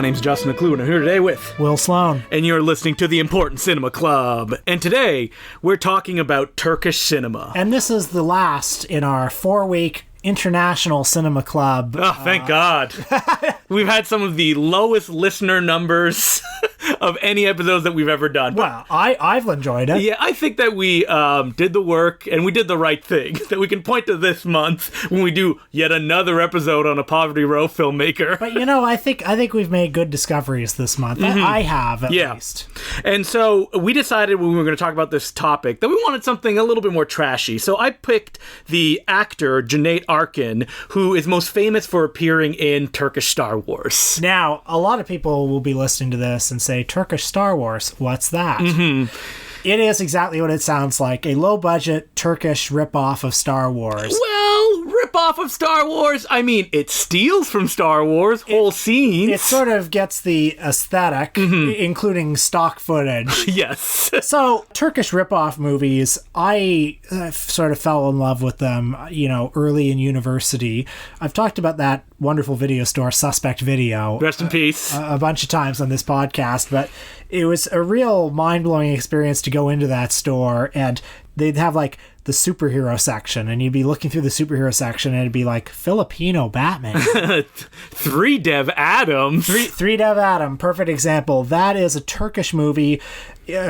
My name's Justin McClue, and I'm here today with Will Sloan. And you're listening to the Important Cinema Club. And today, we're talking about Turkish cinema. And this is the last in our 4-week International Cinema Club. Oh, thank God. We've had some of the lowest listener numbers of any episodes that we've ever done. Well, I've enjoyed it. Yeah, I think that we did the work and we did the right thing. That we can point to this month when we do yet another episode on a Poverty Row filmmaker. But you know, I think we've made good discoveries this month. Mm-hmm. I have, at least. And so we decided when we were going to talk about this topic that we wanted something a little bit more trashy. So I picked the actor Cüneyt Arkın, who is most famous for appearing in Turkish Star Wars. Now, a lot of people will be listening to this and say, Turkish Star Wars, what's that? Mm-hmm. It is exactly what it sounds like, a low-budget Turkish ripoff of Star Wars. Well, ripoff of Star Wars? I mean, it steals from Star Wars, whole scenes. It sort of gets the aesthetic, including stock footage. Yes. So, Turkish ripoff movies, I sort of fell in love with them, early in university. I've talked about that wonderful video store, Suspect Video. Rest in peace. A bunch of times on this podcast, but it was a real mind-blowing experience to go into that store, and they'd have like the superhero section, and you'd be looking through the superhero section and it'd be like Filipino Batman. Three Dev Adams. Three Dev Adam, perfect example. That is a Turkish movie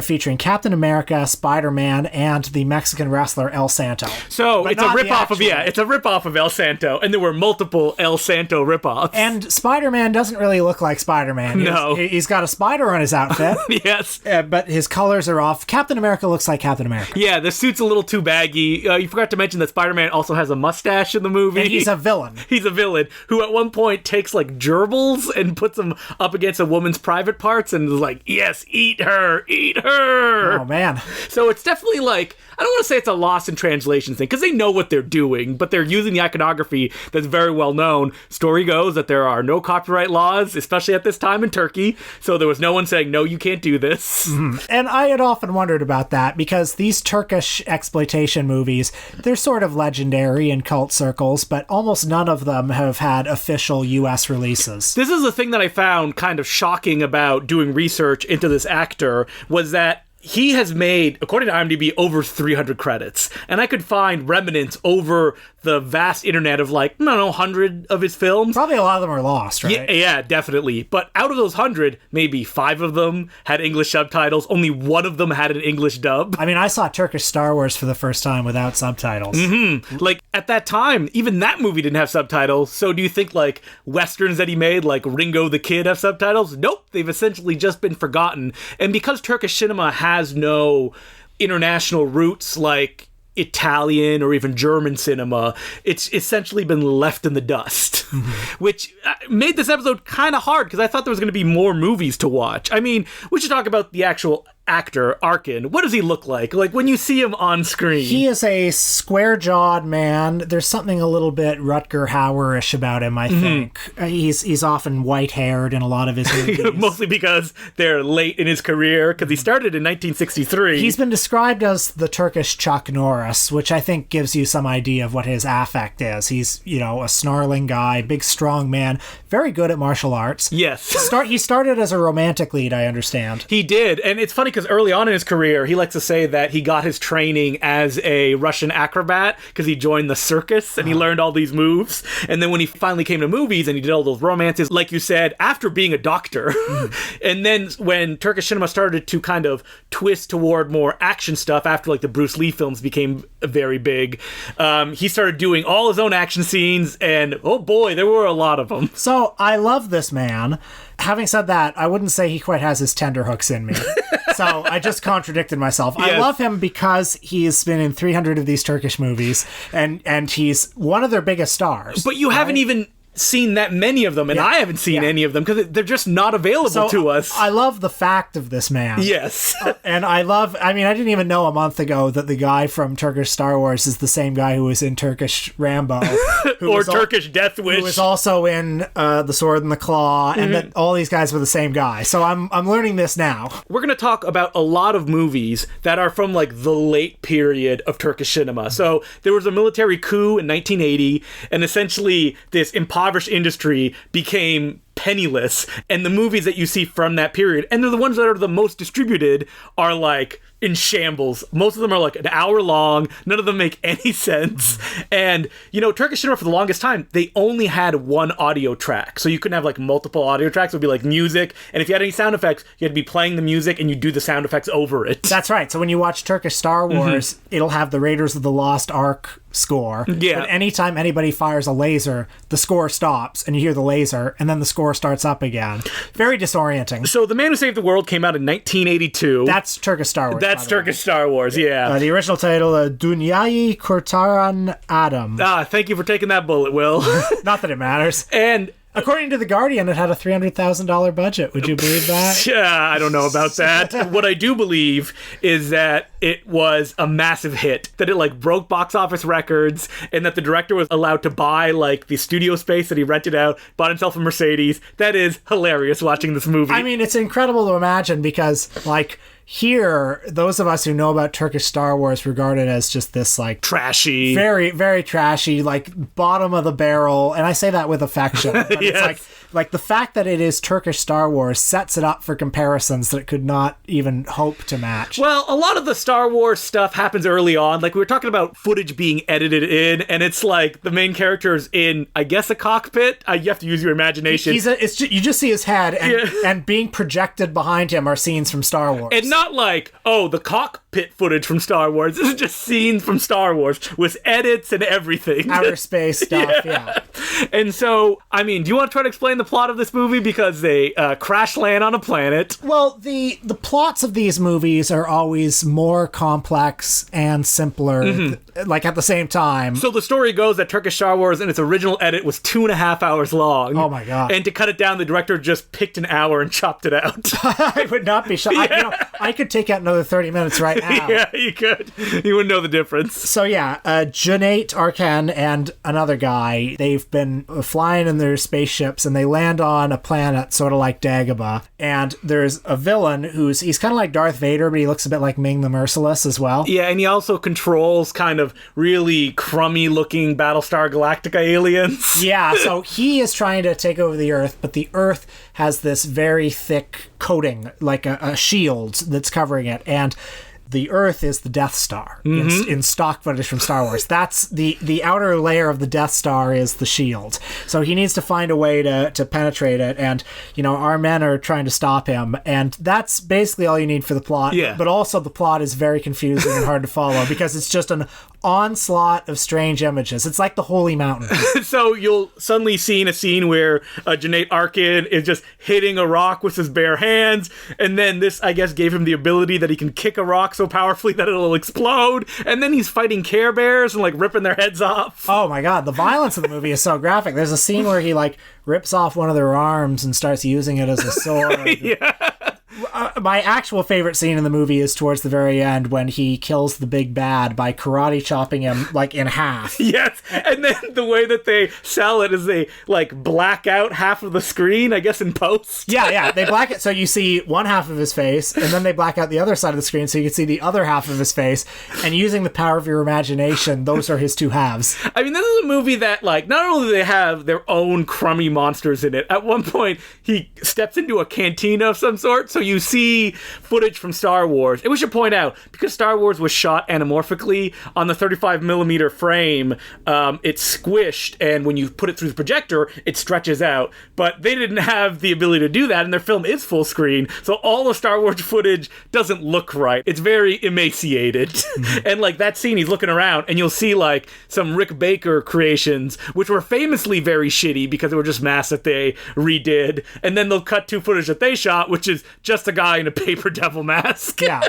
featuring Captain America, Spider-Man, and the Mexican wrestler El Santo. So it's a ripoff of El Santo, and there were multiple El Santo ripoffs. And Spider-Man doesn't really look like Spider-Man. No. He's got a spider on his outfit. Yes. But his colors are off. Captain America looks like Captain America. Yeah, the suit's a little too baggy. You forgot to mention that Spider-Man also has a mustache in the movie. And he's a villain. He's a villain who at one point takes like gerbils and puts them up against a woman's private parts and is like, yes, eat her, eat her. Oh, man. So it's definitely like, I don't want to say it's a lost in translation thing, because they know what they're doing, but they're using the iconography that's very well known. Story goes that there are no copyright laws, especially at this time in Turkey, so there was no one saying, no, you can't do this. Mm-hmm. And I had often wondered about that, because these Turkish exploitation movies, they're sort of legendary in cult circles, but almost none of them have had official U.S. releases. This is the thing that I found kind of shocking about doing research into this actor, was that he has made, according to IMDb, over 300 credits. And I could find remnants over the vast internet of 100 of his films. Probably a lot of them are lost, right? Yeah, definitely. But out of those 100, maybe 5 of them had English subtitles. Only 1 of them had an English dub. I mean, I saw Turkish Star Wars for the first time without subtitles. Mm-hmm. At that time, even that movie didn't have subtitles. So do you think, Westerns that he made, like Ringo the Kid, have subtitles? Nope. They've essentially just been forgotten. And because Turkish cinema has no international roots like Italian or even German cinema, it's essentially been left in the dust, which made this episode kind of hard because I thought there was going to be more movies to watch. I mean, we should talk about the actual actor, Arkın. What does he look like? Like when you see him on screen? He is a square-jawed man. There's something a little bit Rutger Hauer-ish about him, I think. He's often white-haired in a lot of his movies. Mostly because they're late in his career, because he started in 1963. He's been described as the Turkish Chuck Norris, which I think gives you some idea of what his affect is. He's, a snarling guy, big, strong man, very good at martial arts. Yes. He started as a romantic lead, I understand. He did, and it's funny because early on in his career, he likes to say that he got his training as a Russian acrobat because he joined the circus and he learned all these moves. And then when he finally came to movies and he did all those romances, like you said, after being a doctor. And then when Turkish cinema started to kind of twist toward more action stuff after the Bruce Lee films became very big, he started doing all his own action scenes, and oh boy, there were a lot of them. So I love this man. Having said that, I wouldn't say he quite has his tenterhooks in me. So I just contradicted myself. Yes. I love him because he's been in 300 of these Turkish movies, and he's one of their biggest stars. But you haven't even seen that many of them, and I haven't seen any of them because they're just not available to us. I love the fact of this man. Yes. And I didn't even know a month ago that the guy from Turkish Star Wars is the same guy who was in Turkish Rambo. Or Turkish Death Wish. Who was also in The Sword and the Claw, and that all these guys were the same guy. So I'm learning this now. We're going to talk about a lot of movies that are from the late period of Turkish cinema. So there was a military coup in 1980, and essentially this impoverished industry became penniless. And the movies that you see from that period, and they're the ones that are the most distributed, are like in shambles. Most of them are like an hour long. None of them make any sense. And, you know, Turkish cinema for the longest time, they only had one audio track. So you couldn't have like multiple audio tracks. It would be like music. And if you had any sound effects, you had to be playing the music and you do the sound effects over it. That's right. So when you watch Turkish Star Wars, it'll have the Raiders of the Lost Ark score. Yeah. But anytime anybody fires a laser, the score stops and you hear the laser and then the score starts up again. Very disorienting. So The Man Who Saved the World came out in 1982. That's Turkish Star Wars. That's Turkish Star Wars, yeah. The original title, Dünyayı Kurtaran Adam. Thank you for taking that bullet, Will. Not that it matters. And according to The Guardian, it had a $300,000 budget. Would you believe that? yeah, I don't know about that. What I do believe is that it was a massive hit, that it like broke box office records, and that the director was allowed to buy like the studio space that he rented out, bought himself a Mercedes. That is hilarious watching this movie. I mean, it's incredible to imagine because like here, those of us who know about Turkish Star Wars regard it as just this like trashy, very, very trashy, like bottom of the barrel. And I say that with affection. But yes. It's like the fact that it is Turkish Star Wars sets it up for comparisons that it could not even hope to match. Well, a lot of the Star Wars stuff happens early on. Like we were talking about footage being edited in, and it's like the main character's in, I guess, a cockpit. You have to use your imagination. You just see his head, and being projected behind him are scenes from Star Wars. And not like, oh, the cockpit footage from Star Wars. This is just scenes from Star Wars with edits and everything. Outer space stuff, yeah. And so, I mean, do you want to try to explain the plot of this movie? Because they crash land on a planet. Well, the plots of these movies are always more complex and simpler, like at the same time. So the story goes that Turkish Star Wars in its original edit was 2.5 hours long. Oh my God. And to cut it down, the director just picked an hour and chopped it out. I would not be shocked. Yeah. I could take out another 30 minutes right now. Yeah, you could. You wouldn't know the difference. So yeah, Cüneyt Arkın and another guy, they've been flying in their spaceships and they land on a planet sort of like Dagobah. And there's a villain he's kind of like Darth Vader, but he looks a bit like Ming the Merciless as well. Yeah, and he also controls kind of really crummy looking Battlestar Galactica aliens. Yeah, so he is trying to take over the Earth, but the Earth has this very thick coating, like a shield that's covering it. And the Earth is the Death Star in stock footage from Star Wars. That's the outer layer of the Death Star is the shield. So he needs to find a way to penetrate it. And, you know, our men are trying to stop him. And that's basically all you need for the plot. Yeah. But also the plot is very confusing and hard to follow because it's just an onslaught of strange images. It's like the Holy Mountain. So you'll suddenly see in a scene where Cüneyt Arkın is just hitting a rock with his bare hands, and then this, I guess, gave him the ability that he can kick a rock so powerfully that it'll explode, and then he's fighting Care Bears and like ripping their heads off. Oh my God, the violence of the movie is so graphic. There's a scene where he like rips off one of their arms and starts using it as a sword. Yeah. My actual favorite scene in the movie is towards the very end when he kills the big bad by karate chopping him like in half. Yes, and then the way that they sell it is they like black out half of the screen, I guess, in post. Yeah, they black it so you see one half of his face, and then they black out the other side of the screen so you can see the other half of his face. And using the power of your imagination, those are his two halves. I mean, this is a movie that, like, not only do they have their own crummy monsters in it, at one point he steps into a cantina of some sort, so you see footage from Star Wars. And we should point out, because Star Wars was shot anamorphically on the 35mm frame, it's squished, and when you put it through the projector, it stretches out. But they didn't have the ability to do that, and their film is full screen, so all the Star Wars footage doesn't look right. It's very emaciated. And, like, that scene, he's looking around, and you'll see, like, some Rick Baker creations, which were famously very shitty because they were just masks that they redid. And then they'll cut to footage that they shot, which is just a guy in a paper devil mask. Yeah.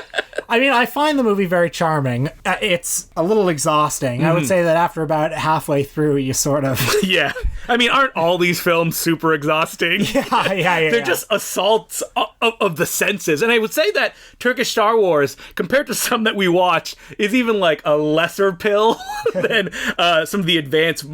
I mean, I find the movie very charming. It's a little exhausting. I would say that after about halfway through, you sort of... Yeah. I mean, aren't all these films super exhausting? Yeah. They're just assaults of the senses. And I would say that Turkish Star Wars, compared to some that we watch, is even like a lesser pill than some of the advanced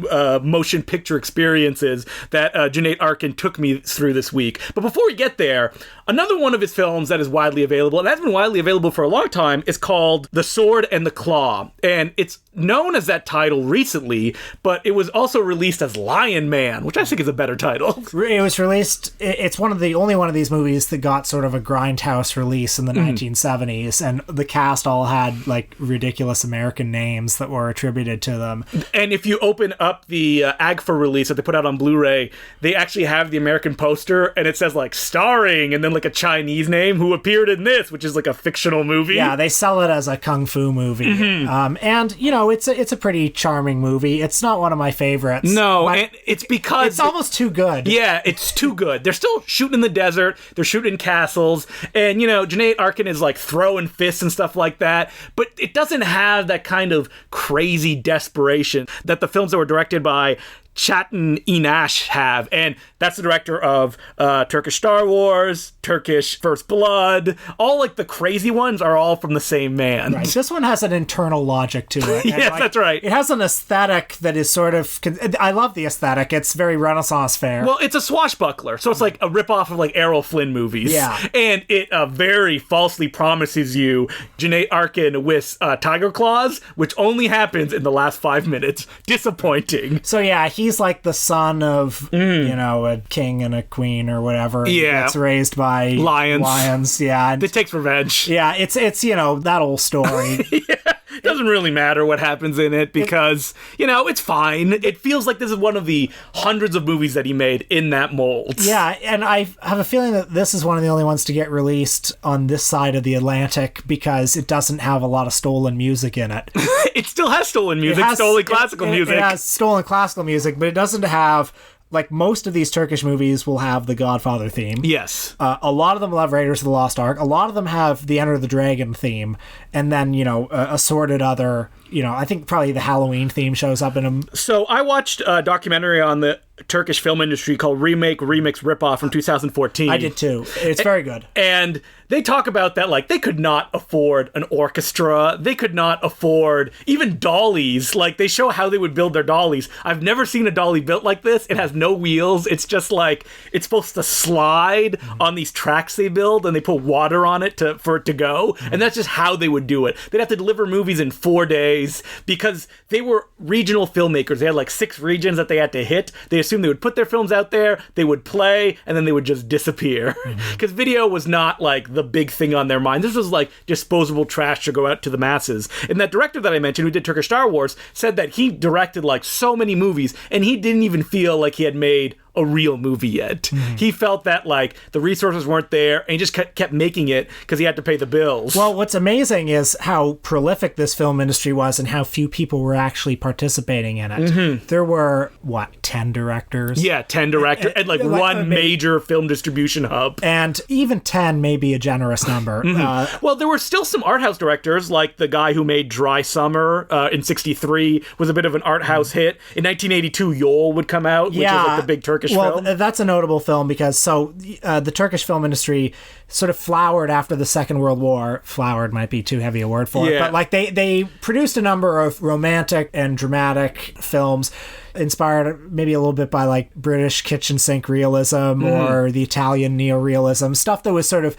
motion picture experiences that Cüneyt Arkın took me through this week. But before we get there, another one of his films that is widely available, and has been widely available for a long time, is called The Sword and the Claw. And it's known as that title recently, but it was also released as Lion Man, which I think is a better title. It was released, it's only one of these movies that got sort of a grindhouse release in the 1970s, and the cast all had like ridiculous American names that were attributed to them. And if you open up the AGFA release that they put out on Blu-ray, they actually have the American poster, and it says like starring, and then like a Chinese name who appeared in this, which is like a fictional movie. Yeah, they sell it as a kung fu movie. And, you know, it's a pretty charming movie. It's not one of my favorites. No, and it's because... It's almost too good. Yeah, it's too good. They're still shooting in the desert. They're shooting in castles. And, you know, Cüneyt Arkın is like throwing fists and stuff like that. But it doesn't have that kind of crazy desperation that the films that were directed by Cüneyt Arkın have, and that's the director of Turkish Star Wars, Turkish First Blood. All like the crazy ones are all from the same man. Right. This one has an internal logic to it. Yes, that's right. It has an aesthetic that is sort of... I love the aesthetic. It's very Renaissance fair. Well, it's a swashbuckler, so it's like a ripoff of like Errol Flynn movies. Yeah. And it very falsely promises you Cüneyt Arkın with tiger claws, which only happens in the last 5 minutes. Disappointing. So yeah, he's like the son of, you know, a king and a queen or whatever. Yeah. That's raised by lions. Yeah. It takes revenge. Yeah, it's you know, that old story. Yeah. It doesn't really matter what happens in it because, you know, it's fine. It feels like this is one of the hundreds of movies that he made in that mold. Yeah, and I have a feeling that this is one of the only ones to get released on this side of the Atlantic because it doesn't have a lot of stolen music in it. It still has stolen music, stolen classical music. It has stolen classical music, but it doesn't have... Like, most of these Turkish movies will have the Godfather theme. Yes. A lot of them will have Raiders of the Lost Ark. A lot of them have the Enter the Dragon theme. And then, you know, assorted other... You know, I think probably the Halloween theme shows up in them. So I watched a documentary on the Turkish film industry called Remake, Remix, Ripoff from 2014. I did too. It's very good. And they talk about that, like, they could not afford an orchestra. They could not afford even dollies. Like, they show how they would build their dollies. I've never seen a dolly built like this. It has no wheels. It's just like, it's supposed to slide on these tracks they build, and they put water on it for it to go. And that's just how they would do it. They'd have to deliver movies in 4 days because they were regional filmmakers. They had like 6 regions that they had to hit. They assumed they would put their films out there, they would play, and then they would just disappear. Because video was not like the big thing on their mind. This was like disposable trash to go out to the masses. And that director that I mentioned who did Turkish Star Wars said that he directed like so many movies and he didn't even feel like he had made a real movie yet. He felt that like the resources weren't there and he just kept making it because he had to pay the bills. Well, what's amazing is how prolific this film industry was and how few people were actually participating in it. There were, 10 directors? Yeah, 10 directors and like one major film distribution hub. And even 10 may be a generous number. Well, there were still some art house directors, like the guy who made Dry Summer in 1963 was a bit of an art house hit. In 1982, Yol would come out, which is like the big Turkish film. That's a notable film because the Turkish film industry sort of flowered after the Second World War. Flowered might be too heavy a word for it, but like they produced a number of romantic and dramatic films inspired maybe a little bit by like British kitchen sink realism or the Italian neorealism, stuff that was sort of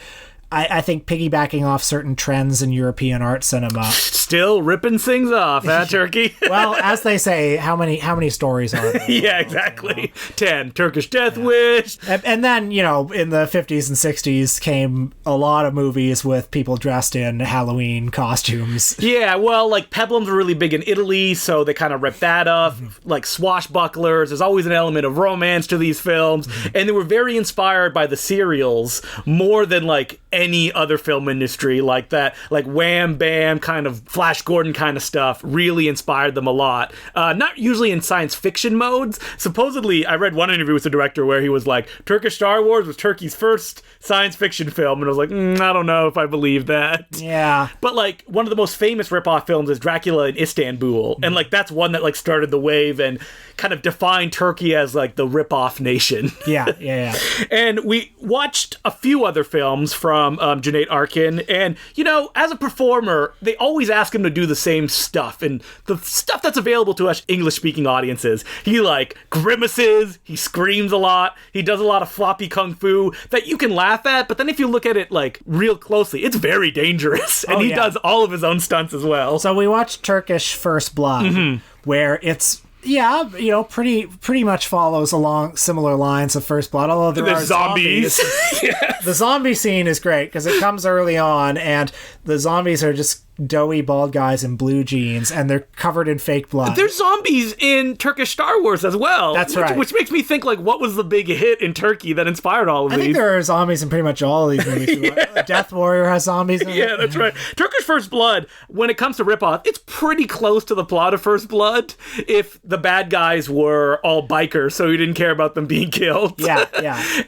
I think piggybacking off certain trends in European art cinema. Still ripping things off, huh, Turkey? Well, as they say, how many stories are there? Yeah, exactly. 10. Turkish Death Wish. And then, you know, in the 50s and 60s came a lot of movies with people dressed in Halloween costumes. Yeah, well, like Peplums were really big in Italy, so they kind of ripped that up. Like swashbucklers, there's always an element of romance to these films. And they were very inspired by the serials more than like any other film industry like that. Like Wham Bam kind of Flash Gordon kind of stuff really inspired them a lot. Not usually in science fiction modes. Supposedly, I read one interview with the director where he was like, Turkish Star Wars was Turkey's first science fiction film. And I was like, I don't know if I believe that. Yeah. But like one of the most famous ripoff films is Dracula in Istanbul. And like that's one that like started the wave and kind of defined Turkey as like the rip-off nation. Yeah. And we watched a few other films from Cüneyt Arkın, and, you know, as a performer, they always ask him to do the same stuff, and the stuff that's available to us English-speaking audiences. He, like, grimaces, he screams a lot, he does a lot of floppy kung fu that you can laugh at, but then if you look at it, like, real closely, it's very dangerous, and he does all of his own stunts as well. So we watched Turkish First Blood, where it's pretty much follows along similar lines of First Blood, although there are zombies. Yes. The zombie scene is great because it comes early on, and the zombies are just doughy bald guys in blue jeans, and they're covered in fake blood. There's zombies in Turkish Star Wars as well. That's right. Which makes me think, like, what was the big hit in Turkey that inspired all of these? I think there are zombies in pretty much all of these movies. Death Warrior has zombies in it. Yeah, that's right. Turkish First Blood, when it comes to ripoff, it's pretty close to the plot of First Blood if the bad guys were all bikers, so you didn't care about them being killed. Yeah.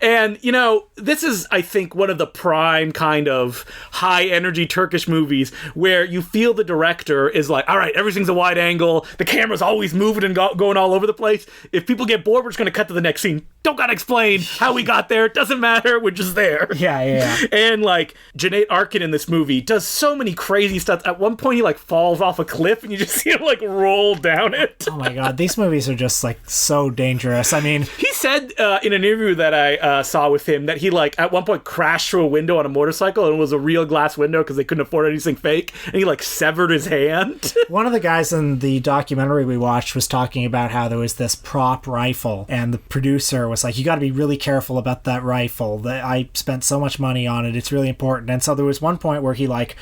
And, you know, this is, I think, one of the prime kind of high-energy Turkish movies where you feel the director is like, all right, everything's a wide angle, the camera's always moving and going all over the place. If people get bored, we're just going to cut to the next scene. Don't gotta explain how we got there. It doesn't matter. We're just there. Yeah. And, like, Cüneyt Arkın in this movie does so many crazy stuff. At one point, he, like, falls off a cliff and you just see him, like, roll down it. Oh, my God. These movies are just, like, so dangerous. I mean... He said in an interview that I saw with him that he, like, at one point crashed through a window on a motorcycle and it was a real glass window because they couldn't afford anything fake. And he, like, severed his hand. One of the guys in the documentary we watched was talking about how there was this prop rifle, and the producer was like, you got to be really careful about that rifle. I spent so much money on it. It's really important. And so there was one point where he, like,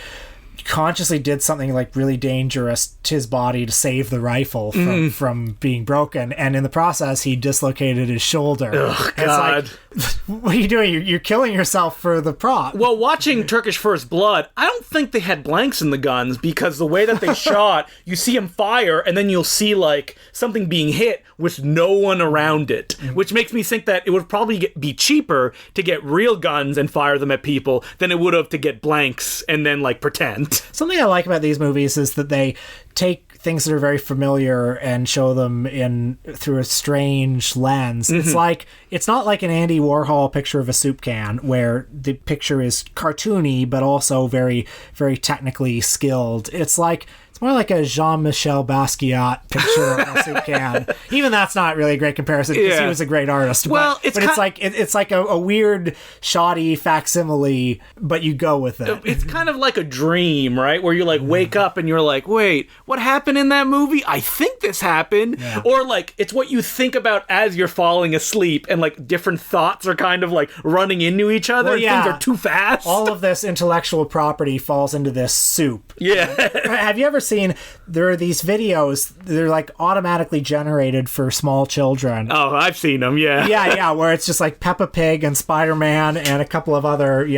consciously did something like really dangerous to his body to save the rifle from being broken, and in the process he dislocated his shoulder. Oh, God. It's like, what are you doing? You're killing yourself for the prop. Well, watching Turkish First Blood, I don't think they had blanks in the guns because the way that they shot, you see him fire and then you'll see like something being hit with no one around it, which makes me think that it would probably be cheaper to get real guns and fire them at people than it would have to get blanks and then like pretend. Something I like about these movies is that they take things that are very familiar and show them through a strange lens. It's not like an Andy Warhol picture of a soup can where the picture is cartoony but also very, very technically skilled. It's more like a Jean-Michel Basquiat picture of a soup can. Even that's not really a great comparison because he was a great artist. Well, it's like a weird, shoddy facsimile, but you go with it. It's kind of like a dream, right? Where you like wake up and you're like, wait, what happened in that movie? I think this happened. Yeah. Or like it's what you think about as you're falling asleep, and like different thoughts are kind of like running into each other. Things are too fast. All of this intellectual property falls into this soup. Yeah. Have you ever seen, there are these videos, they're like automatically generated for small children. Oh, I've seen them, yeah. Yeah, where it's just like Peppa Pig and Spider-Man and a couple of other,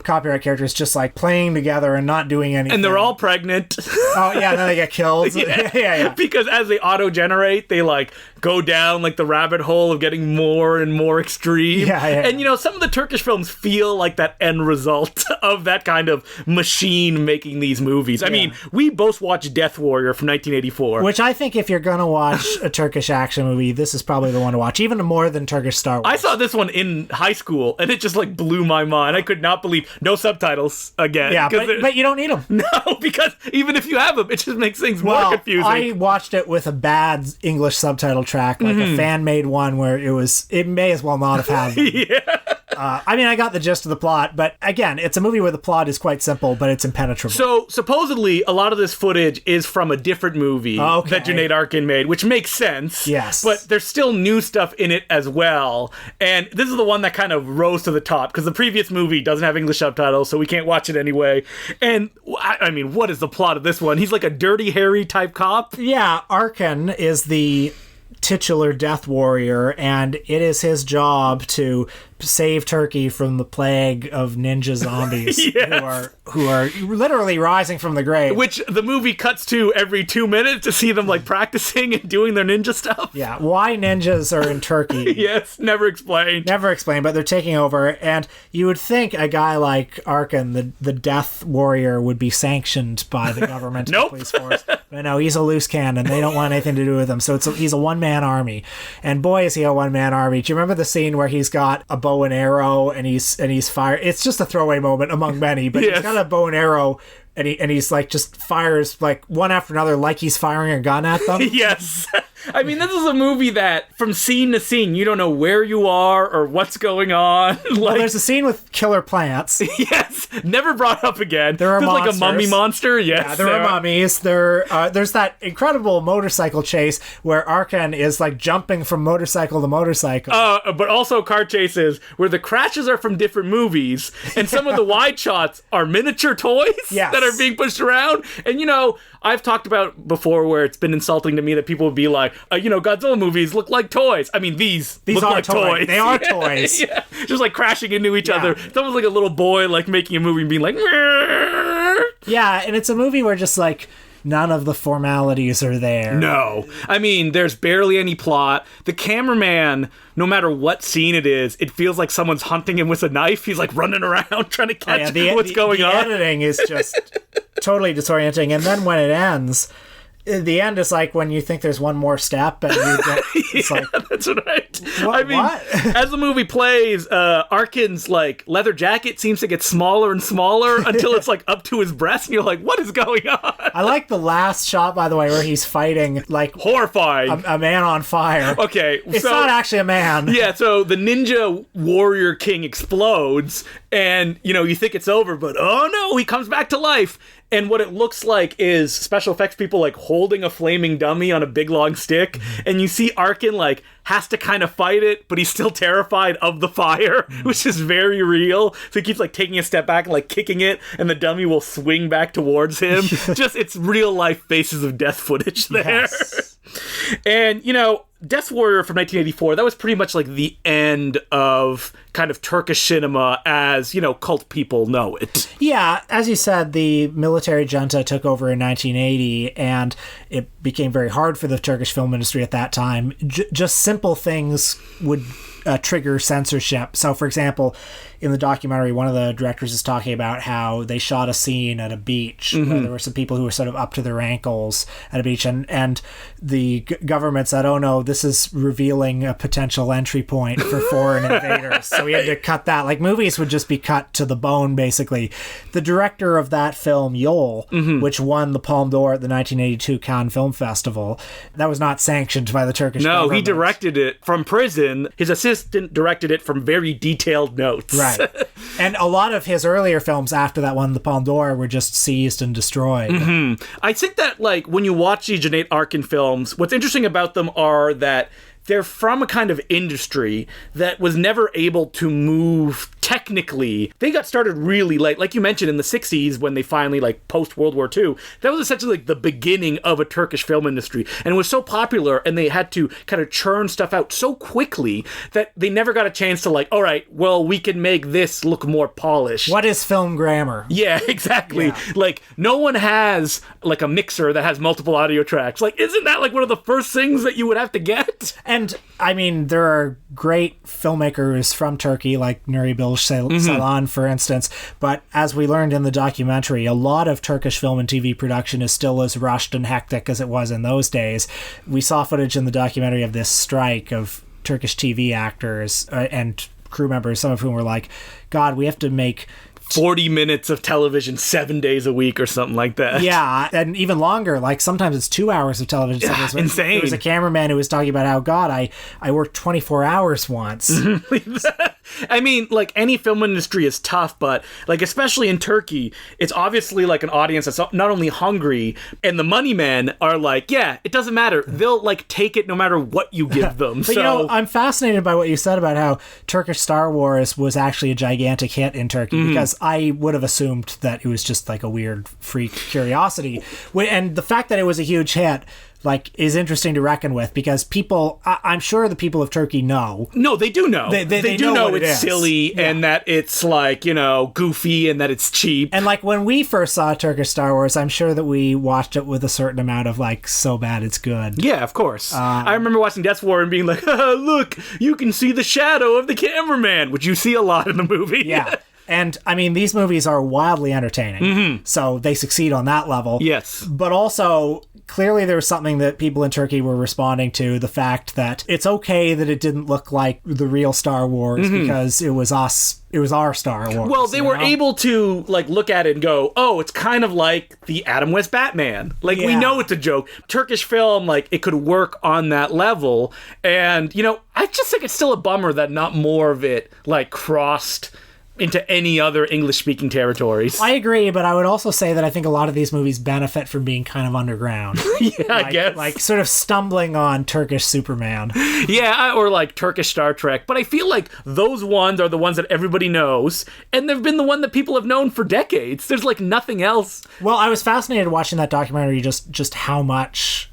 copyright characters just like playing together and not doing anything. And they're all pregnant. Oh, yeah, and then they get killed. Yeah. Because as they auto-generate, they like go down like the rabbit hole of getting more and more extreme. Yeah. And some of the Turkish films feel like that end result of that kind of machine making these movies. I mean, we both watched Death Warrior from 1984. Which I think if you're going to watch a Turkish action movie, this is probably the one to watch, even more than Turkish Star Wars. I saw this one in high school, and it just like blew my mind. I could not believe, no subtitles again. Yeah, but you don't need them. No, because even if you have them, it just makes things more confusing. I watched it with a bad English subtitle track, like a fan-made one where it may as well not have had them. Yeah. I got the gist of the plot, but again, it's a movie where the plot is quite simple, but it's impenetrable. So, supposedly, a lot of this footage is from a different movie that Cüneyt Arkın made, which makes sense. Yes. But there's still new stuff in it as well. And this is the one that kind of rose to the top, because the previous movie doesn't have English subtitles, so we can't watch it anyway. And, I mean, what is the plot of this one? He's like a Dirty Harry type cop? Yeah, Arkın is the titular death warrior, and it is his job to save Turkey from the plague of ninja zombies Yes. who are literally rising from the grave. Which the movie cuts to every 2 minutes to see them like practicing and doing their ninja stuff. Yeah, why ninjas are in Turkey. Yes, never explained. Never explained, but they're taking over. And you would think a guy like Arkyn, the death warrior, would be sanctioned by the government Nope. police force. But no, he's a loose cannon. They don't want anything to do with him. So he's a one-man army. And boy, is he a one-man army. Do you remember the scene where he's got a bow and arrow and he's fired? It's just a throwaway moment among many, but Yes. he's got a bow and arrow and he's like just fires like one after another like he's firing a gun at them. Yes. I mean, this is a movie that from scene to scene, you don't know where you are or what's going on. Well, there's a scene with killer plants. Yes, never brought up again. There are There's like a monsters. mummy monster. Yes, Yeah, there are mummies. There's that incredible motorcycle chase where Arkyn is like jumping from motorcycle to motorcycle. But also car chases where the crashes are from different movies, and some of the wide shots are miniature toys Yes. that are being pushed around. And I've talked about before where it's been insulting to me that people would be like, Godzilla movies look like toys. I mean, these look are like toys. They are toys. Yeah. Just like crashing into each other. It's almost like a little boy like making a movie and being like, "Meow." Yeah, and it's a movie where just like none of the formalities are there. No. I mean, there's barely any plot. The cameraman, no matter what scene it is, it feels like someone's hunting him with a knife. He's like running around trying to catch what's going on. The editing is just totally disorienting. And then when it ends, the end is like when you think there's one more step and you get, it's like, that's right. What? As the movie plays, Arkyn's like leather jacket seems to get smaller and smaller until it's like up to his breast, and you're like, what is going on? I like the last shot, by the way, where he's fighting like Horrifying. a man on fire. Okay, It's not actually a man. Yeah, so the ninja warrior king explodes, and you think it's over, but oh no, he comes back to life. And what it looks like is special effects people like holding a flaming dummy on a big long stick, and you see Arkyn like has to kind of fight it, but he's still terrified of the fire, which is very real. So he keeps like taking a step back and like kicking it, and the dummy will swing back towards him. Just it's real life faces of death footage there. Yes. And Death Warrior from 1984, that was pretty much like the end of kind of Turkish cinema as, cult people know it. Yeah, as you said, the military junta took over in 1980, and it became very hard for the Turkish film industry at that time. Just simple things would trigger censorship. So, for example, in the documentary, one of the directors is talking about how they shot a scene at a beach where there were some people who were sort of up to their ankles at a beach, and the government said, oh no, this is revealing a potential entry point for foreign invaders. So we had to cut that. Like, movies would just be cut to the bone, basically. The director of that film, Yol, which won the Palme d'Or at the 1982 Cannes Film Festival, that was not sanctioned by the Turkish government. No, he directed it from prison. His assistant directed it from very detailed notes. Right. And a lot of his earlier films after that won the Palme d'Or were just seized and destroyed. I think that, like, when you watch the Cüneyt Arkın films, what's interesting about them are that they're from a kind of industry that was never able to move technically. They got started really late. Like you mentioned, in the 60s, when they finally, like, post-World War II, that was essentially, like, the beginning of a Turkish film industry. And it was so popular, and they had to kind of churn stuff out so quickly that they never got a chance to, like, all right, well, we can make this look more polished. What is film grammar? Yeah, exactly. Yeah. Like, no one has, like, a mixer that has multiple audio tracks. Like, isn't that, like, one of the first things that you would have to get? And, I mean, there are great filmmakers from Turkey, like Nuri Bilge Ceylan, for instance. But as we learned in the documentary, a lot of Turkish film and TV production is still as rushed and hectic as it was in those days. We saw footage in the documentary of this strike of Turkish TV actors and crew members, some of whom were like, God, we have to make 40 minutes of television 7 days a week or something like that. Yeah, and even longer. Like, sometimes it's 2 hours of television. Yeah, insane. There was a cameraman who was talking about how, God, I worked 24 hours once. I mean, like, any film industry is tough, but, like, especially in Turkey, it's obviously, like, an audience that's not only hungry, and the money men are like, yeah, it doesn't matter. They'll, like, take it no matter what you give them. But, I'm fascinated by what you said about how Turkish Star Wars was actually a gigantic hit in Turkey, because I would have assumed that it was just, like, a weird freak curiosity. And the fact that it was a huge hit like is interesting to reckon with, because people, I'm sure the people of Turkey know. No, they do know. They do know it's silly and that it's like, goofy and that it's cheap. And like when we first saw Turkish Star Wars, I'm sure that we watched it with a certain amount of like, so bad it's good. Yeah, of course. I remember watching Death War and being like, look, you can see the shadow of the cameraman, which you see a lot in the movie. Yeah. And, I mean, these movies are wildly entertaining, so they succeed on that level. Yes. But also, clearly there was something that people in Turkey were responding to, the fact that it's okay that it didn't look like the real Star Wars because it was our Star Wars. Well, they were able to, like, look at it and go, oh, it's kind of like the Adam West Batman. Like, we know it's a joke. Turkish film, like, it could work on that level. And, I just think it's still a bummer that not more of it, like, crossed into any other English-speaking territories. I agree, but I would also say that I think a lot of these movies benefit from being kind of underground. I guess. Like, sort of stumbling on Turkish Superman. Yeah, or like Turkish Star Trek. But I feel like those ones are the ones that everybody knows, and they've been the one that people have known for decades. There's like nothing else. Well, I was fascinated watching that documentary, just how much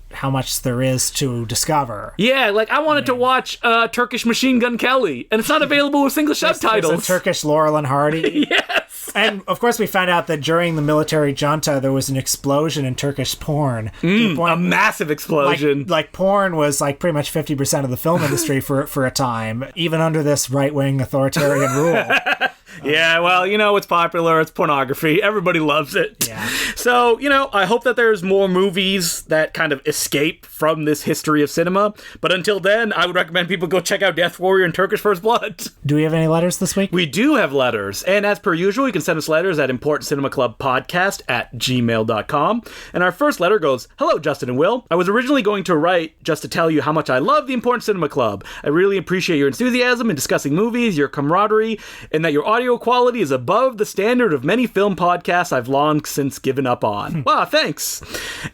there is to discover. Yeah, like I wanted to watch Turkish Machine Gun Kelly, and it's not available with English subtitles. There's a Turkish Laurel and Hardy. Yes. And of course we found out that during the military junta there was an explosion in Turkish porn. A massive explosion. Like porn was like pretty much 50% of the film industry for a time, even under this right-wing authoritarian rule. Yeah, well, it's popular. It's pornography. Everybody loves it. Yeah. So, I hope that there's more movies that kind of escape from this history of cinema. But until then, I would recommend people go check out Death Warrior and Turkish First Blood. Do we have any letters this week? We do have letters. And as per usual, you can send us letters at importantcinemaclubpodcast@gmail.com. And our first letter goes, "Hello, Justin and Will. I was originally going to write just to tell you how much I love the Important Cinema Club. I really appreciate your enthusiasm in discussing movies, your camaraderie, and that your audio quality is above the standard of many film podcasts I've long since given up on." Wow, thanks.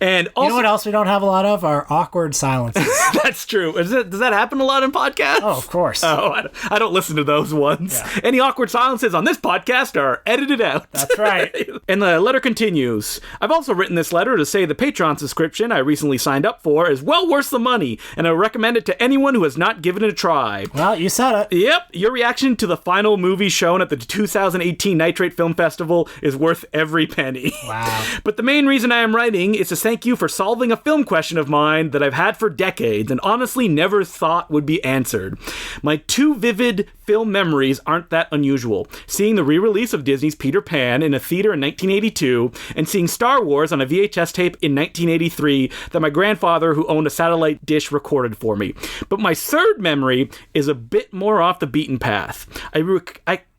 And also, you know what else we don't have a lot of? Our awkward silences. That's true. Does that happen a lot in podcasts? Oh, of course. Oh, I don't listen to those ones. Yeah. Any awkward silences on this podcast are edited out. That's right. And the letter continues. I've also written this letter to say the Patreon subscription I recently signed up for is well worth the money, and I recommend it to anyone who has not given it a try. Well, you said it. Yep. Your reaction to the final movie shown at the 2018 Nitrate Film Festival is worth every penny. Wow. But the main reason I am writing is to thank you for solving a film question of mine that I've had for decades and honestly never thought would be answered. My two vivid film memories aren't that unusual. Seeing the re-release of Disney's Peter Pan in a theater in 1982 and seeing Star Wars on a VHS tape in 1983 that my grandfather, who owned a satellite dish, recorded for me. But my third memory is a bit more off the beaten path.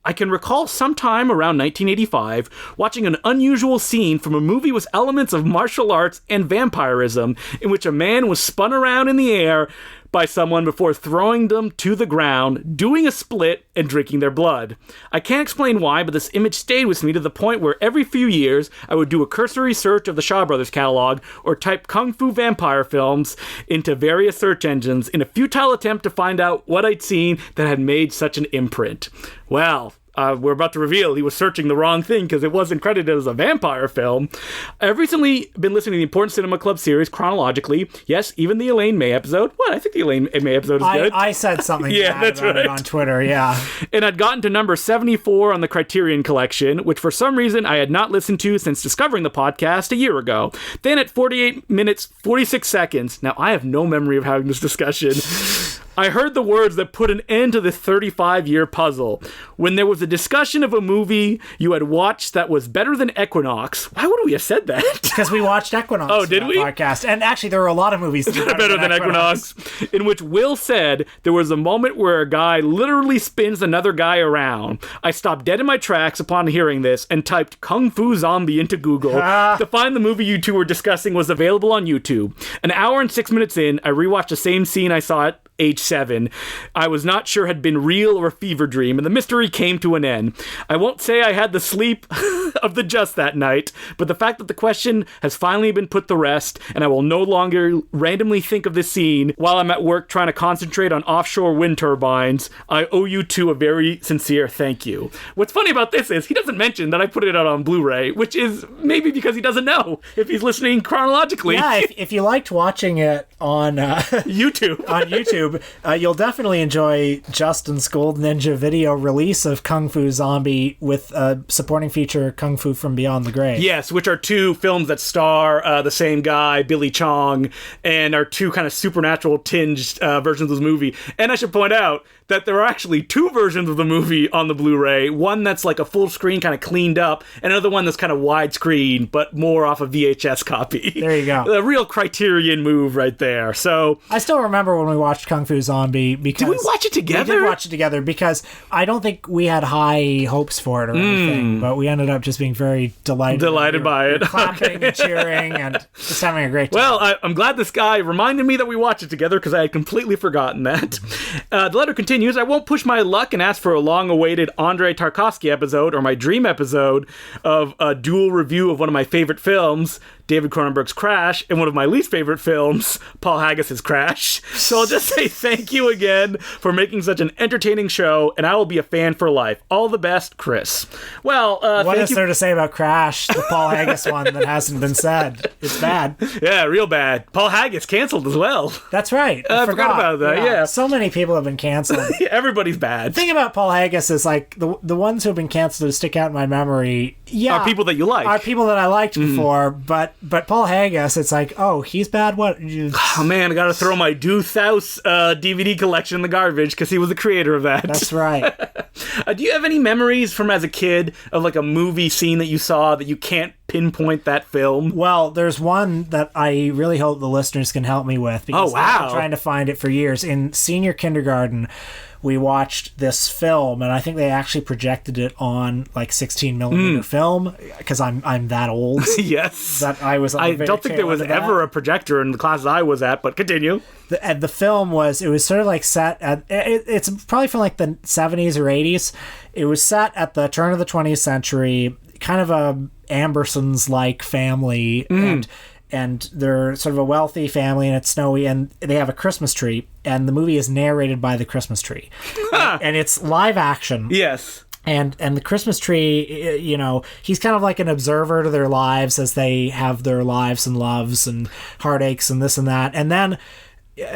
I can recall sometime around 1985 watching an unusual scene from a movie with elements of martial arts and vampirism in which a man was spun around in the air by someone before throwing them to the ground, doing a split, and drinking their blood. I can't explain why, but this image stayed with me to the point where every few years I would do a cursory search of the Shaw Brothers catalog or type Kung Fu vampire films into various search engines in a futile attempt to find out what I'd seen that had made such an imprint. Well, we're about to reveal he was searching the wrong thing because it wasn't credited as a vampire film. I've recently been listening to the Important Cinema Club series chronologically. Yes, even the Elaine May episode. What? I think the Elaine May episode is good. I said something yeah, that's about right. it on Twitter, yeah. And I'd gotten to number 74 on the Criterion Collection, which for some reason I had not listened to since discovering the podcast a year ago. Then at 48 minutes, 46 seconds, now I have no memory of having this discussion, I heard the words that put an end to this 35-year puzzle. When there was a discussion of a movie you had watched that was better than Equinox. Why would we have said that? Because we watched Equinox. Oh, did we? Podcast. And actually, there were a lot of movies that were better than Equinox. In which Will said there was a moment where a guy literally spins another guy around. I stopped dead in my tracks upon hearing this and typed Kung Fu Zombie into Google to find the movie you two were discussing was available on YouTube. An hour and 6 minutes in, I rewatched the same scene I saw it age 7. I was not sure had been real or a fever dream, and the mystery came to an end. I won't say I had the sleep of the just that night, but the fact that the question has finally been put to rest, and I will no longer randomly think of this scene while I'm at work trying to concentrate on offshore wind turbines, I owe you two a very sincere thank you. What's funny about this is he doesn't mention that I put it out on Blu-ray, which is maybe because he doesn't know if he's listening chronologically. Yeah, if you liked watching it on YouTube, you'll definitely enjoy Justin's Gold Ninja video release of Kung Fu Zombie with a supporting feature Kung Fu from Beyond the Grave. Yes, which are two films that star the same guy, Billy Chong, and are two kind of supernatural tinged versions of the movie. And I should point out that there are actually two versions of the movie on the Blu-ray. One that's like a full screen, kind of cleaned up, and another one that's kind of widescreen, but more off a VHS copy. There you go. A real Criterion move right there. So I still remember when we watched Kung Fu Zombie because... Did we watch it together? We did watch it together because I don't think we had high hopes for it or anything, but we ended up just being very delighted by it. Clapping and cheering and just having a great time. Well, I'm glad this guy reminded me that we watched it together because I had completely forgotten that. The letter continues, I won't push my luck and ask for a long-awaited Andrei Tarkovsky episode or my dream episode of a dual review of one of my favorite films, David Cronenberg's Crash, and one of my least favorite films, Paul Haggis's Crash. So I'll just say thank you again for making such an entertaining show, and I will be a fan for life. All the best, Chris. Well, what is there to say about Crash, the Paul Haggis one that hasn't been said? It's bad. Yeah, real bad. Paul Haggis canceled as well. That's right. I forgot about that, yeah. So many people have been canceled. Everybody's bad. The thing about Paul Haggis is, like, the ones who have been canceled who stick out in my memory, are people that you like. Are people that I liked before, but Paul Haggis, it's like, oh, he's bad? What? Oh, man, I gotta throw my Deuce House DVD collection in the garbage because he was the creator of that. That's right. Do you have any memories from as a kid of, like, a movie scene that you saw that you can't pinpoint that film? Well, there's one that I really hope the listeners can help me with because I've been trying to find it for years. In senior kindergarten, we watched this film, and I think they actually projected it on like 16 millimeter film because I'm that old. Yes, that I was. I don't think there was ever a projector in the classes I was at, but continue. The film was sort of like set at it's probably from like the 70s or 80s. It was set at the turn of the 20th century, kind of a Ambersons-like family, and they're sort of a wealthy family, and it's snowy, and they have a Christmas tree, and the movie is narrated by the Christmas tree. And it's live action. Yes. And the Christmas tree, you know, he's kind of like an observer to their lives as they have their lives and loves and heartaches and this and that. And then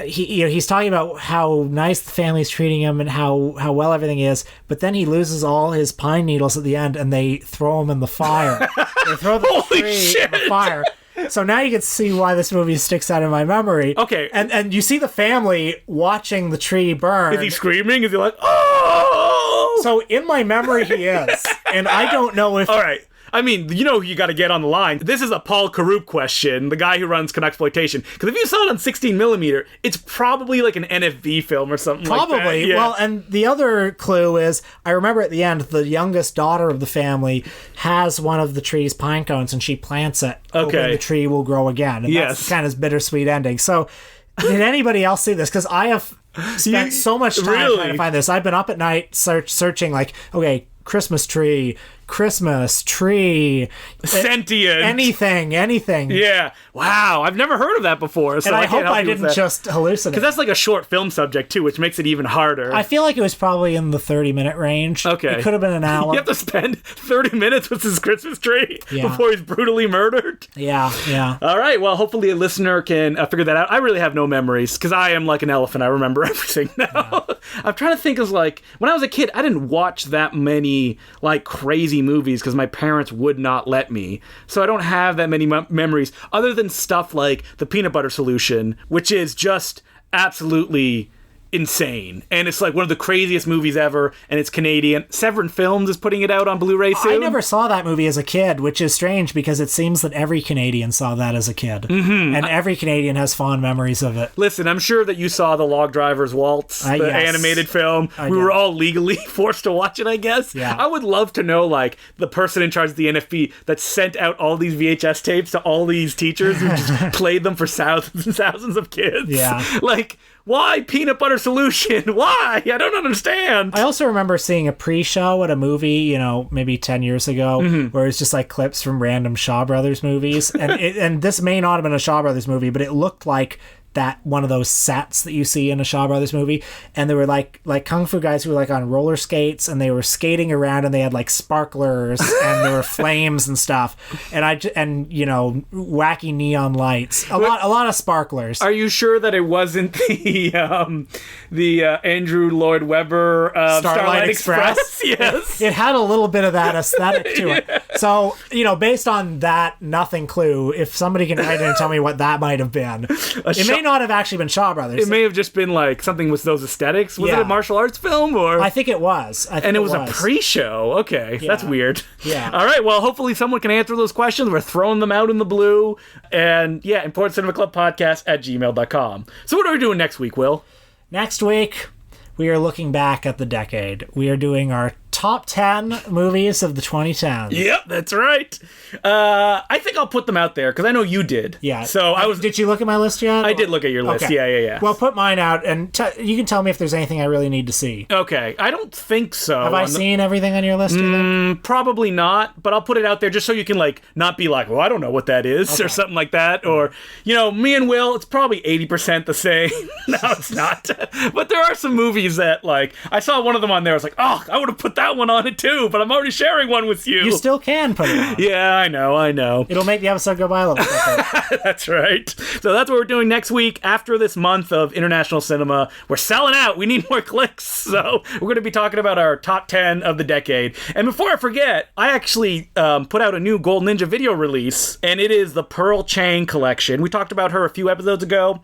he's talking about how nice the family's treating him and how well everything is, but then he loses all his pine needles at the end, and they throw him in the fire. They throw the tree in the fire. So now you can see why this movie sticks out in my memory. Okay. And you see the family watching the tree burn. Is he screaming? Is he like, oh? So in my memory he is. And I don't know if... All right. I mean, you know you got to get on the line. This is a Paul Carup question, the guy who runs Canuxploitation. Because if you saw it on 16 millimeter, it's probably like an NFV film or something like that. Probably. Yeah. Well, and the other clue is, I remember at the end, the youngest daughter of the family has one of the tree's pine cones, and she plants it. Okay. Hoping the tree will grow again. And that's kind of bittersweet ending. So, did anybody else see this? Because I have spent so much time trying to find this. I've been up at night searching, like, okay, Christmas tree, sentient, anything. Yeah. Wow. I've never heard of that before. So and I hope I didn't just hallucinate. Because that's like a short film subject too, which makes it even harder. I feel like it was probably in the 30-minute range. Okay. It could have been an hour. You have to spend 30 minutes with his Christmas tree before he's brutally murdered. Yeah. All right. Well, hopefully a listener can figure that out. I really have no memories because I am like an elephant. I remember everything now. Yeah. I'm trying to think of like, when I was a kid, I didn't watch that many like crazy movies because my parents would not let me. So I don't have that many memories other than stuff like The Peanut Butter Solution, which is just absolutely insane. And it's like one of the craziest movies ever, and it's Canadian. Severin Films is putting it out on Blu-ray soon. I never saw that movie as a kid, which is strange because it seems that every Canadian saw that as a kid. Mm-hmm. And every Canadian has fond memories of it. Listen, I'm sure that you saw The Log Driver's Waltz, the animated film. We were all legally forced to watch it, I guess. Yeah. I would love to know, like, the person in charge of the NFB that sent out all these VHS tapes to all these teachers who just played them for thousands and thousands of kids. Yeah. Like, Why peanut butter solution? Why? I don't understand. I also remember seeing a pre-show at a movie, maybe 10 years ago, where it's just like clips from random Shaw Brothers movies. And this may not have been a Shaw Brothers movie, but it looked like that one of those sets that you see in a Shaw Brothers movie, and there were like kung fu guys who were like on roller skates, and they were skating around, and they had like sparklers and there were flames and stuff, and wacky neon lights, a lot of sparklers. Are you sure that it wasn't the Andrew Lloyd Webber Starlight Express? Yes, it had a little bit of that aesthetic to it. So based on that nothing clue, if somebody can write in and tell me what that might have been, it may not have actually been Shaw Brothers. It may have just been like something with those aesthetics. Was it a martial arts film, or? I think it was. And it was a pre-show. Okay, that's weird. Yeah. All right. Well, hopefully someone can answer those questions. We're throwing them out in the blue. And importantcinemaclubpodcast@gmail.com. So what are we doing next week, Will? Next week, we are looking back at the decade. We are doing our top 10 movies of the 2010s. Yep, that's right. I think I'll put them out there because I know you did. Yeah. So Did you look at my list yet? I did look at your list. Okay. Yeah. Well, put mine out, and you can tell me if there's anything I really need to see. Okay. I don't think so. Have I seen everything on your list? Probably not, but I'll put it out there just so you can not be like, well, I don't know what that is, or something like that. Or, me and Will, it's probably 80% the same. No, it's not. But there are some movies that I saw one of them on there. I was like, oh, I would have put that one on it too, but I'm already sharing one with you. You still can put it on. Yeah, I know. It'll make the episode go by a little quicker. That's right. So that's what we're doing next week. After this month of international cinema, we're selling out. We need more clicks. So we're going to be talking about our top 10 of the decade. And before I forget, I actually put out a new Gold Ninja video release, and it is the Pearl Chang collection. We talked about her a few episodes ago.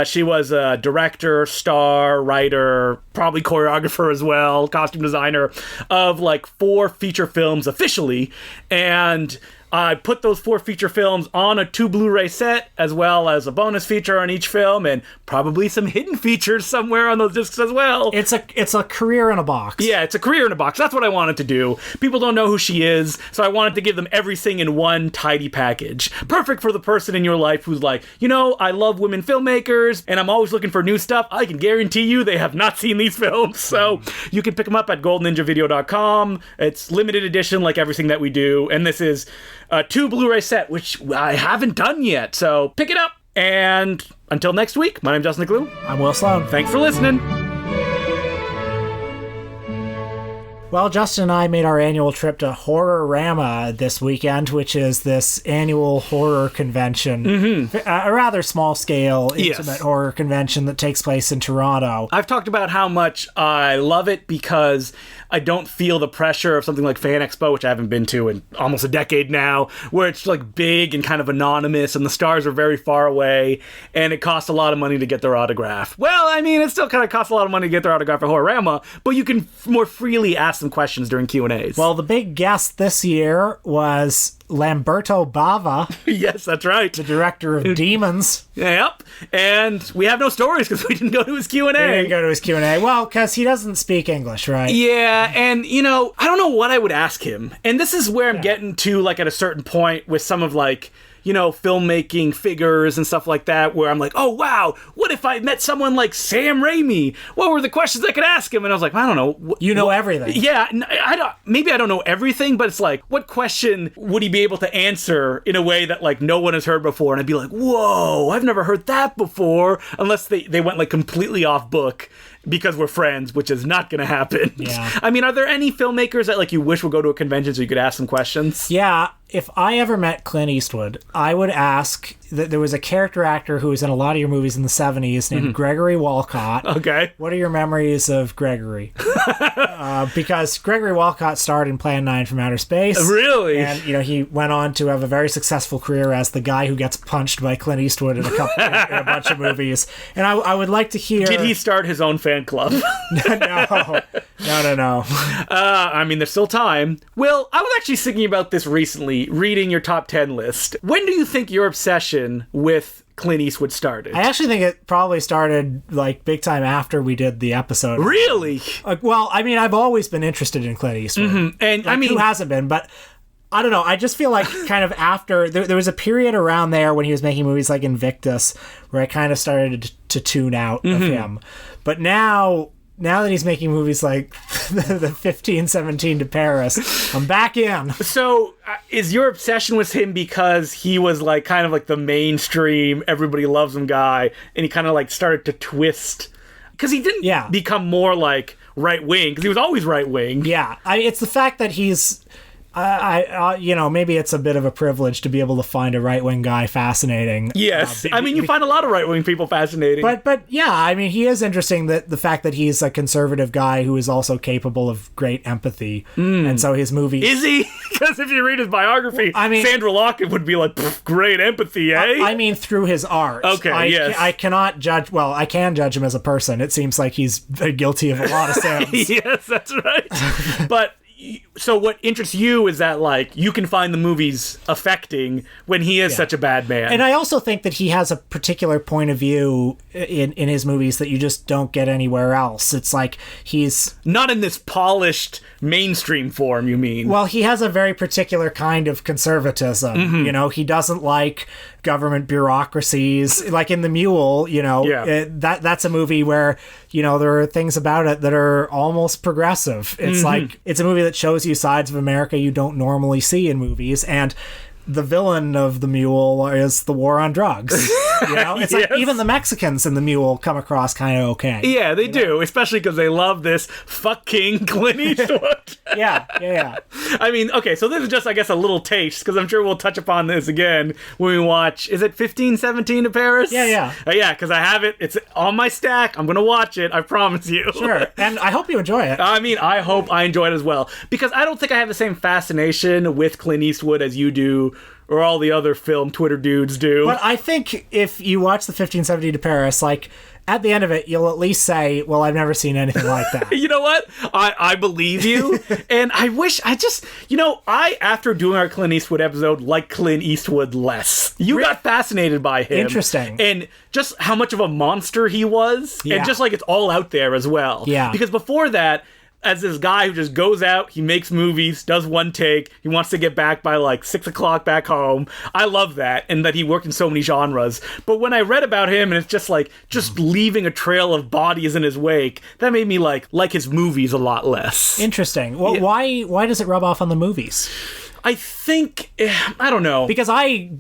She was a director, star, writer, probably choreographer as well, costume designer of 4 feature films officially. And I put those 4 feature films on a 2 Blu-ray set, as well as a bonus feature on each film, and probably some hidden features somewhere on those discs as well. It's a career in a box. Yeah, it's a career in a box. That's what I wanted to do. People don't know who she is, so I wanted to give them everything in one tidy package. Perfect for the person in your life who's like, I love women filmmakers, and I'm always looking for new stuff. I can guarantee you they have not seen these films. So you can pick them up at goldninjavideo.com. It's limited edition like everything that we do, and this is a 2 Blu-ray set, which I haven't done yet. So pick it up. And until next week, my name's Justin Glue. I'm Will Sloan. Thanks for listening. Well, Justin and I made our annual trip to Horrorama this weekend, which is this annual horror convention, a rather small-scale, intimate horror convention that takes place in Toronto. I've talked about how much I love it because I don't feel the pressure of something like Fan Expo, which I haven't been to in almost a decade now, where it's big and kind of anonymous, and the stars are very far away, and it costs a lot of money to get their autograph. Well, I mean, it still kind of costs a lot of money to get their autograph at Horrorama, but you can more freely ask some questions during Q&As. Well, the big guest this year was Lamberto Bava. Yes, that's right. The director of Demons. Yep. And we have no stories because we didn't go to his Q&A. We didn't go to his Q&A. Well, because he doesn't speak English, right? Yeah, and, I don't know what I would ask him. And this is where I'm getting to, at a certain point with some of, filmmaking figures and stuff like that, where I'm like, oh, wow, what if I met someone like Sam Raimi? What were the questions I could ask him? And I was like, I don't know. You know everything. Yeah, maybe I don't know everything, but it's what question would he be able to answer in a way that, no one has heard before? And I'd be like, whoa, I've never heard that before, unless they went, completely off book because we're friends, which is not going to happen. Yeah. I mean, are there any filmmakers that, you wish would go to a convention so you could ask some questions? Yeah. If I ever met Clint Eastwood, I would ask that there was a character actor who was in a lot of your movies in the 70s named Gregory Walcott. Okay. What are your memories of Gregory? Because Gregory Walcott starred in Plan 9 from Outer Space. Really? And, he went on to have a very successful career as the guy who gets punched by Clint Eastwood in a bunch of movies. And I would like to hear... Did he start his own fan club? No. I mean, there's still time. Will, I was actually thinking about this recently, reading your top 10 list. When do you think your obsession with Clint Eastwood started? I actually think it probably started big time after we did the episode. Really? Well, I mean, I've always been interested in Clint Eastwood. And I mean, who hasn't been? But I don't know. I just feel like kind of after there was a period around there when he was making movies like Invictus, where I kind of started to tune out of him. But now that he's making movies like the 1517 to Paris, I'm back in. So is your obsession with him because he was like kind of like the mainstream, everybody loves him guy, and he kind of like started to twist? Because he didn't become more like right-wing, because he was always right-wing. Yeah, it's the fact that he's... maybe it's a bit of a privilege to be able to find a right-wing guy fascinating. Yes. You find a lot of right-wing people fascinating. But yeah, I mean, he is interesting, that the fact that he's a conservative guy who is also capable of great empathy. And so his movies... Is he? Because if you read his biography, Sandra Lockett would be like, great empathy, eh? I mean, through his art. Okay, yes. I cannot judge... Well, I can judge him as a person. It seems like he's guilty of a lot of sins. Yes, that's right. But... So what interests you is that, like, you can find the movies affecting when he is such a bad man. And I also think that he has a particular point of view in his movies that you just don't get anywhere else. It's like he's... Not in this polished mainstream form, you mean? Well, he has a very particular kind of conservatism. He doesn't like government bureaucracies. Like in The Mule, that's a movie where, there are things about it that are almost progressive. It's like, it's a movie that shows you sides of America you don't normally see in movies, and the villain of The Mule is the war on drugs. It's like even the Mexicans in The Mule come across kind of okay. Yeah, they do, especially because they love this fucking Clint Eastwood. Yeah. I mean, okay, so this is just, I guess, a little taste, because I'm sure we'll touch upon this again when we watch, is it 1517 to Paris? Yeah. Yeah, because I have it. It's on my stack. I'm going to watch it. I promise you. Sure, and I hope you enjoy it. I hope I enjoy it as well, because I don't think I have the same fascination with Clint Eastwood as you do, or all the other film Twitter dudes do. But I think if you watch the 1570 to Paris, like, at the end of it, you'll at least say, well, I've never seen anything like that. You know what? I believe you. And I wish after doing our Clint Eastwood episode, like Clint Eastwood less. You got fascinated by him. Interesting. And just how much of a monster he was. Yeah. And just like it's all out there as well. Yeah. Because before that, as this guy who just goes out, he makes movies, does one take, he wants to get back by like 6 o'clock back home. I love that, and that he worked in so many genres. But when I read about him, and it's just like, just leaving a trail of bodies in his wake, that made me like his movies a lot less. Interesting. Well, why does it rub off on the movies? I think, I don't know. Because I,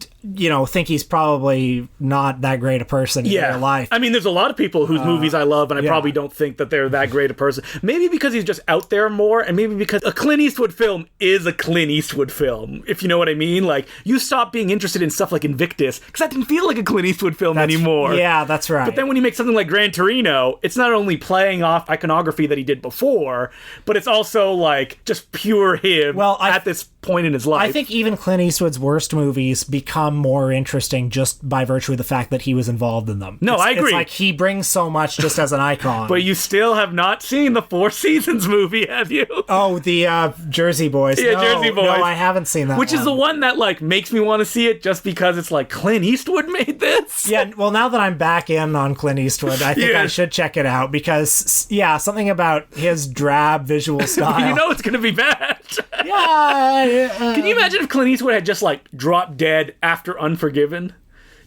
think he's probably not that great a person in real life. I mean, there's a lot of people whose movies I love, and I probably don't think that they're that great a person. Maybe because he's just out there more, and maybe because a Clint Eastwood film is a Clint Eastwood film, if you know what I mean. Like, you stop being interested in stuff like Invictus, because that didn't feel like a Clint Eastwood film anymore. Yeah, that's right. But then when you make something like Gran Torino, it's not only playing off iconography that he did before, but it's also, like, just pure him at this point in his life. I think even Clint Eastwood's worst movies become more interesting just by virtue of the fact that he was involved in them. I agree. It's like he brings so much just as an icon. But you still have not seen the Four Seasons movie, have you? Oh, the Jersey Boys. Yeah, Jersey Boys. No, I haven't seen that Which is the one that, like, makes me want to see it just because it's like, Clint Eastwood made this? Yeah, well, now that I'm back in on Clint Eastwood, I think I should check it out because, something about his drab visual style. It's going to be bad. Yeah. Can you imagine if Clint Eastwood had just, like, dropped dead after Unforgiven?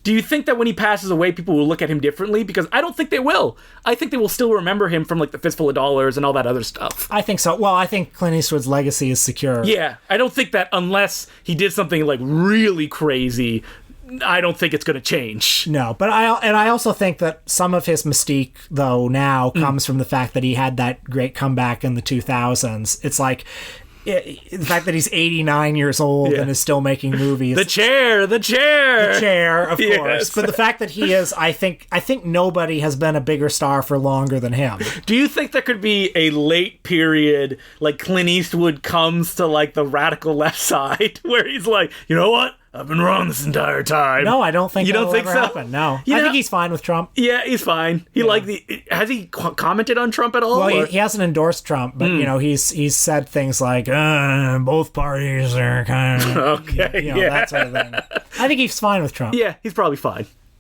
Do you think that when he passes away, people will look at him differently? Because I don't think they will. I think they will still remember him from, like, the Fistful of Dollars and all that other stuff. I think so. Well, I think Clint Eastwood's legacy is secure. Yeah, I don't think that unless he did something, like, really crazy, I don't think it's going to change. No, but I also think that some of his mystique, though, now comes from the fact that he had that great comeback in the 2000s. It's like... the fact that he's 89 years old and is still making movies. The chair, of course. But the fact that he is, I think nobody has been a bigger star for longer than him. Do you think there could be a late period, like Clint Eastwood comes to like the radical left side, where he's like, you know what? I've been wrong this entire time. No, I don't think you don't think ever so. Happen. No, I think he's fine with Trump. Yeah, he's fine. Has he commented on Trump at all? Well, he hasn't endorsed Trump, but he's said things like both parties are kind of okay, that sort of thing. I think he's fine with Trump. Yeah, he's probably fine.